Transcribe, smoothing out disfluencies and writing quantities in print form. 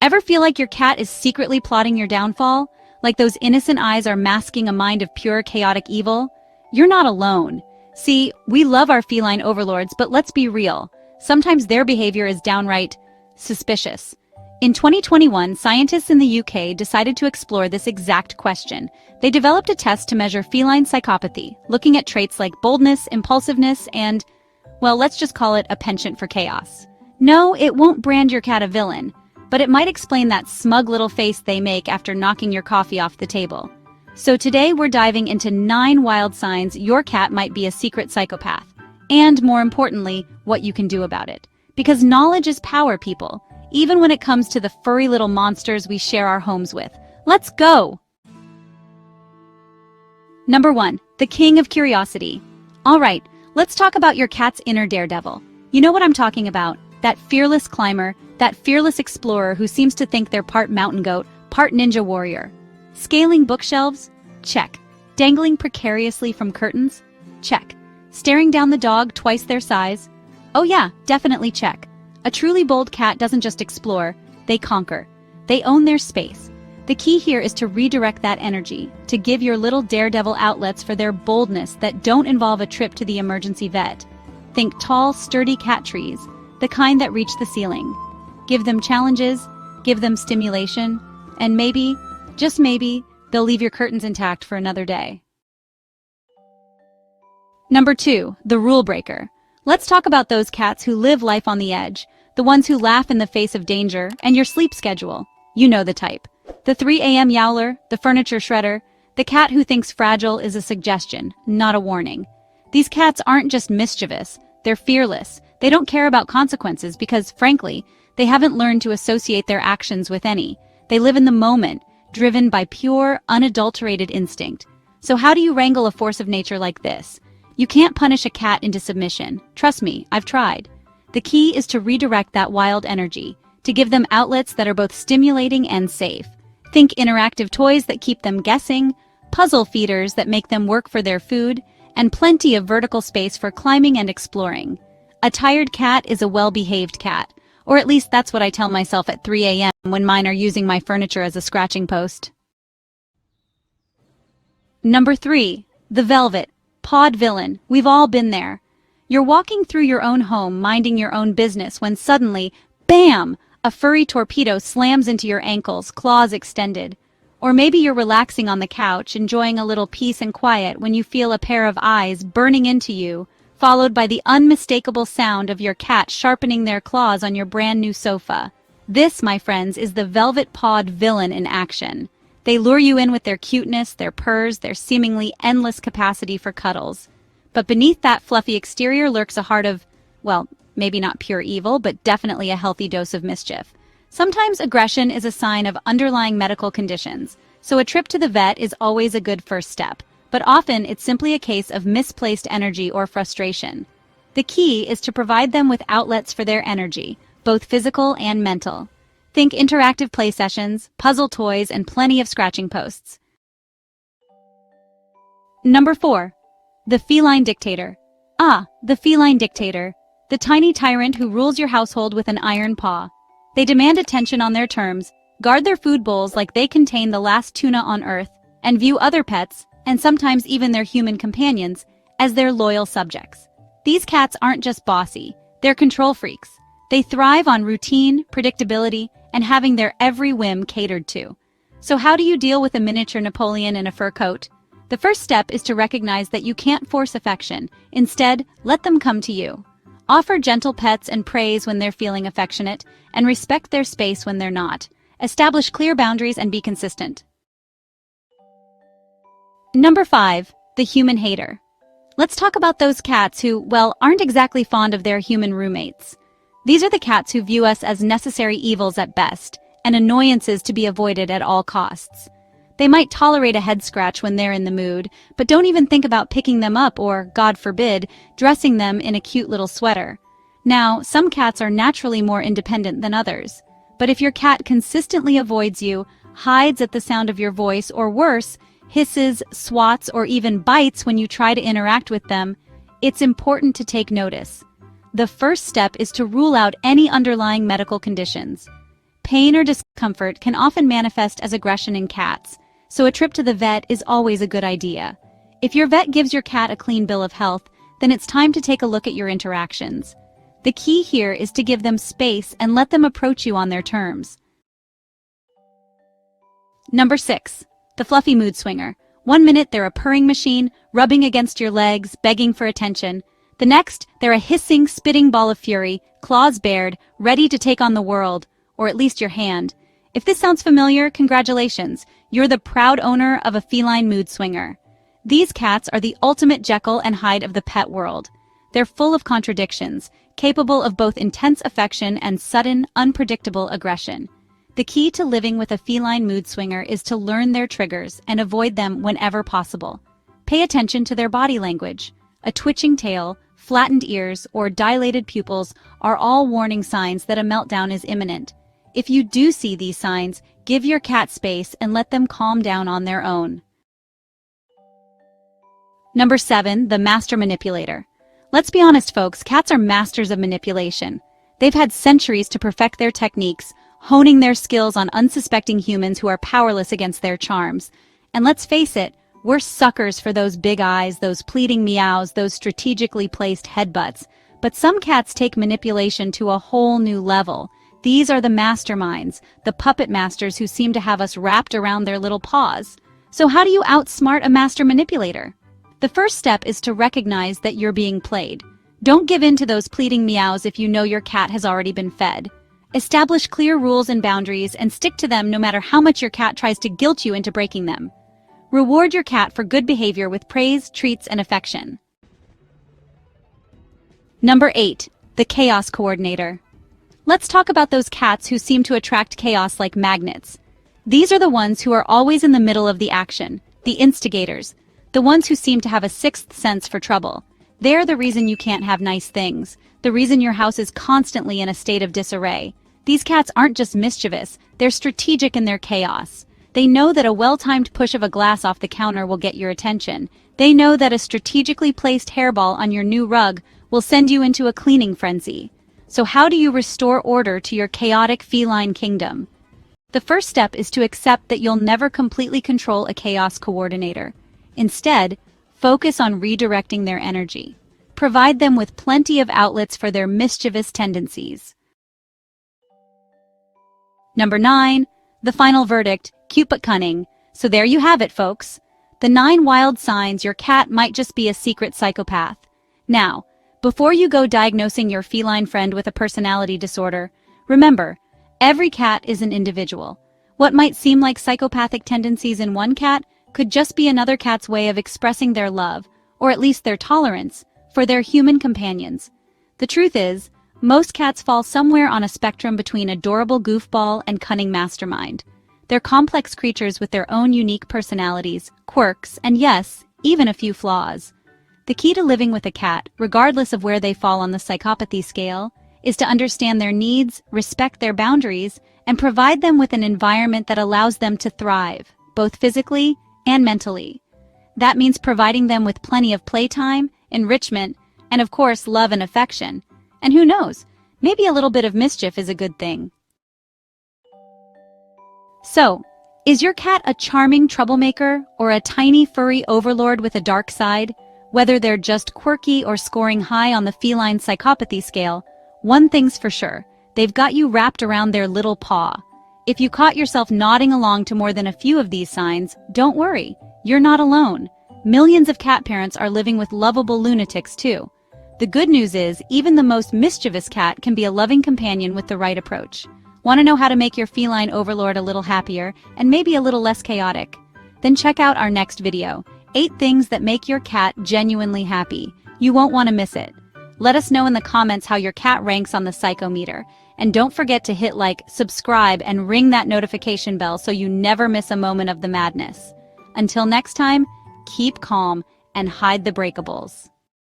Ever feel like your cat is secretly plotting your downfall? Like those innocent eyes are masking a mind of pure chaotic evil? You're not alone. See, we love our feline overlords, but let's be real. Sometimes their behavior is downright suspicious. In 2021, scientists in the UK decided to explore this exact question. They developed a test to measure feline psychopathy, looking at traits like boldness, impulsiveness, and, well, let's just call it a penchant for chaos. No, it won't brand your cat a villain, but it might explain that smug little face they make after knocking your coffee off the table. So today we're diving into 9 wild signs your cat might be a secret psychopath, and more importantly, what you can do about it. Because knowledge is power, people, even when it comes to the furry little monsters we share our homes with. Let's go! Number 1, the king of curiosity. Alright, let's talk about your cat's inner daredevil. You know what I'm talking about, that fearless climber, that fearless explorer who seems to think they're part mountain goat, part ninja warrior. Scaling bookshelves? Check. Dangling precariously from curtains? Check. Staring down the dog twice their size? Oh yeah, definitely check. A truly bold cat doesn't just explore, they conquer. They own their space. The key here is to redirect that energy, to give your little daredevil outlets for their boldness that don't involve a trip to the emergency vet. Think tall, sturdy cat trees, the kind that reach the ceiling. Give them challenges, give them stimulation, and maybe, just maybe, they'll leave your curtains intact for another day. Number 2, the rule breaker. Let's talk about those cats who live life on the edge, the ones who laugh in the face of danger, and your sleep schedule. You know the type. The 3 a.m. yowler, the furniture shredder, the cat who thinks fragile is a suggestion, not a warning. These cats aren't just mischievous, they're fearless. They don't care about consequences because, frankly, they haven't learned to associate their actions with any. They live in the moment, driven by pure, unadulterated instinct. So how do you wrangle a force of nature like this? You can't punish a cat into submission. Trust me, I've tried. The key is to redirect that wild energy, to give them outlets that are both stimulating and safe. Think interactive toys that keep them guessing, puzzle feeders that make them work for their food, and plenty of vertical space for climbing and exploring. A tired cat is a well-behaved cat, or at least that's what I tell myself at 3 a.m. when mine are using my furniture as a scratching post. Number 3, the Velvet-Pawed Villain. We've all been there. You're walking through your own home, minding your own business, when suddenly, bam! A furry torpedo slams into your ankles, claws extended. Or maybe you're relaxing on the couch, enjoying a little peace and quiet when you feel a pair of eyes burning into you, followed by the unmistakable sound of your cat sharpening their claws on your brand new sofa. This, my friends, is the Velvet-Pawed Villain in action. They lure you in with their cuteness, their purrs, their seemingly endless capacity for cuddles. But beneath that fluffy exterior lurks a heart of, well, maybe not pure evil, but definitely a healthy dose of mischief. Sometimes aggression is a sign of underlying medical conditions, so a trip to the vet is always a good first step. But often it's simply a case of misplaced energy or frustration. The key is to provide them with outlets for their energy, both physical and mental. Think interactive play sessions, puzzle toys, and plenty of scratching posts. Number 4, the Feline Dictator. Ah, the Feline Dictator. The tiny tyrant who rules your household with an iron paw. They demand attention on their terms, guard their food bowls like they contain the last tuna on Earth, and view other pets, and sometimes even their human companions, as their loyal subjects. These cats aren't just bossy, they're control freaks. They thrive on routine, predictability, and having their every whim catered to. So how do you deal with a miniature Napoleon in a fur coat? The first step is to recognize that you can't force affection. Instead, let them come to you. Offer gentle pets and praise when they're feeling affectionate, and respect their space when they're not. Establish clear boundaries and be consistent. Number 5, the human hater. Let's talk about those cats who, well, aren't exactly fond of their human roommates. These are the cats who view us as necessary evils at best, and annoyances to be avoided at all costs. They might tolerate a head scratch when they're in the mood, but don't even think about picking them up or, God forbid, dressing them in a cute little sweater. Now, some cats are naturally more independent than others, but if your cat consistently avoids you, hides at the sound of your voice, or worse, hisses, swats, or even bites when you try to interact with them, it's important to take notice. The first step is to rule out any underlying medical conditions. Pain or discomfort can often manifest as aggression in cats, so a trip to the vet is always a good idea. If your vet gives your cat a clean bill of health, then it's time to take a look at your interactions. The key here is to give them space and let them approach you on their terms. Number 6. The fluffy mood swinger. One minute they're a purring machine, rubbing against your legs, begging for attention. The next, they're a hissing, spitting ball of fury, claws bared, ready to take on the world, or at least your hand. If this sounds familiar, congratulations, you're the proud owner of a feline mood swinger. These cats are the ultimate Jekyll and Hyde of the pet world. They're full of contradictions, capable of both intense affection and sudden, unpredictable aggression. The key to living with a feline mood swinger is to learn their triggers and avoid them whenever possible. Pay attention to their body language. A twitching tail, flattened ears, or dilated pupils are all warning signs that a meltdown is imminent. If you do see these signs, give your cat space and let them calm down on their own. Number 7. The Master Manipulator. Let's be honest, folks, cats are masters of manipulation. They've had centuries to perfect their techniques, honing their skills on unsuspecting humans who are powerless against their charms. And let's face it, we're suckers for those big eyes, those pleading meows, those strategically placed headbutts. But some cats take manipulation to a whole new level. These are the masterminds, the puppet masters who seem to have us wrapped around their little paws. So how do you outsmart a master manipulator? The first step is to recognize that you're being played. Don't give in to those pleading meows if you know your cat has already been fed. Establish clear rules and boundaries and stick to them no matter how much your cat tries to guilt you into breaking them. Reward your cat for good behavior with praise, treats, and affection. Number 8. The Chaos Coordinator. Let's talk about those cats who seem to attract chaos like magnets. These are the ones who are always in the middle of the action, the instigators, the ones who seem to have a sixth sense for trouble. They're the reason you can't have nice things, the reason your house is constantly in a state of disarray. These cats aren't just mischievous, they're strategic in their chaos. They know that a well-timed push of a glass off the counter will get your attention. They know that a strategically placed hairball on your new rug will send you into a cleaning frenzy. So how do you restore order to your chaotic feline kingdom? The first step is to accept that you'll never completely control a chaos coordinator. Instead, focus on redirecting their energy. Provide them with plenty of outlets for their mischievous tendencies. Number 9. The final verdict, cute but cunning. So there you have it, folks. The 9 wild signs your cat might just be a secret psychopath. Now, before you go diagnosing your feline friend with a personality disorder, remember, every cat is an individual. What might seem like psychopathic tendencies in one cat could just be another cat's way of expressing their love, or at least their tolerance, for their human companions. The truth is, most cats fall somewhere on a spectrum between adorable goofball and cunning mastermind. They're complex creatures with their own unique personalities, quirks, and yes, even a few flaws. The key to living with a cat, regardless of where they fall on the psychopathy scale, is to understand their needs, respect their boundaries, and provide them with an environment that allows them to thrive, both physically and mentally. That means providing them with plenty of playtime, enrichment, and of course, love and affection. And who knows, maybe a little bit of mischief is a good thing. So, is your cat a charming troublemaker or a tiny furry overlord with a dark side? Whether they're just quirky or scoring high on the feline psychopathy scale, one thing's for sure, they've got you wrapped around their little paw. If you caught yourself nodding along to more than a few of these signs, don't worry, you're not alone. Millions of cat parents are living with lovable lunatics too. The good news is, even the most mischievous cat can be a loving companion with the right approach. Want to know how to make your feline overlord a little happier and maybe a little less chaotic? Then check out our next video, 8 things that make your cat genuinely happy. You won't want to miss it. Let us know in the comments how your cat ranks on the psychometer. And don't forget to hit like, subscribe, and ring that notification bell so you never miss a moment of the madness. Until next time, keep calm and hide the breakables.